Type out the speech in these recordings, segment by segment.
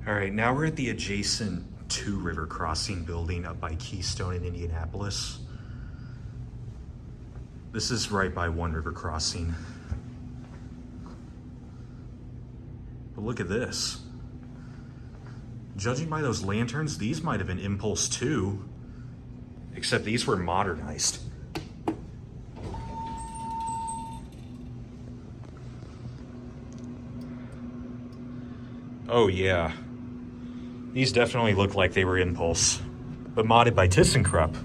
All right, now we're at the adjacent 2 river crossing building up by Keystone in Indianapolis. This is right by 1 river crossing. But look at this. Judging by those lanterns, these might have been Impulse 2, except these were modernized. Oh yeah. These definitely look like they were Impulse, but modded by ThyssenKrupp.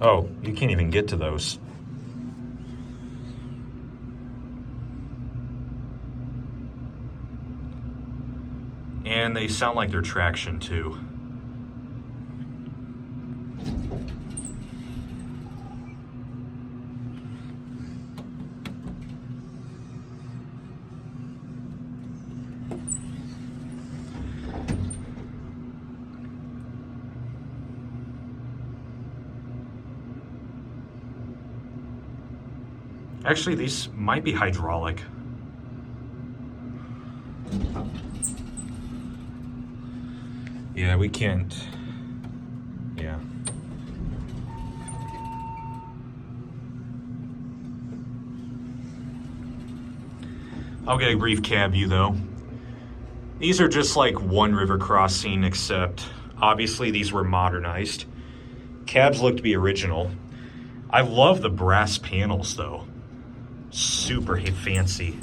Oh, you can't even get to those. And they sound like they're traction too. Actually, these might be hydraulic. Yeah, we can't. Yeah. I'll get a brief cab view though. These are just like 1 river crossing, except obviously these were modernized. Cabs look to be original. I love the brass panels though. Super fancy.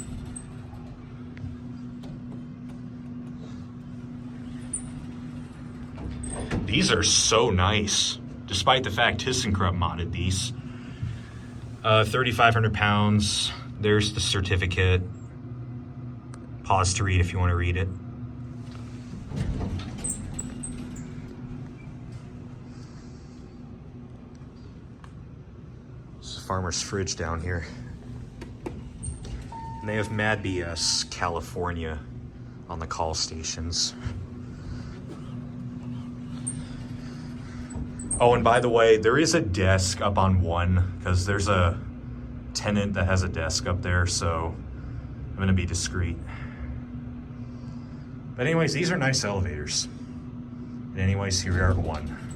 These are so nice, despite the fact ThyssenKrupp modded these. 3,500 pounds. There's the certificate. Pause to read if you want to read it. This is Farmer's Fridge down here. And they have Mad BS California on the call stations. Oh, and by the way, there is a desk up on 1 because there's a tenant that has a desk up there, so I'm gonna be discreet. But anyways, these are nice elevators. And anyways, here we are at 1.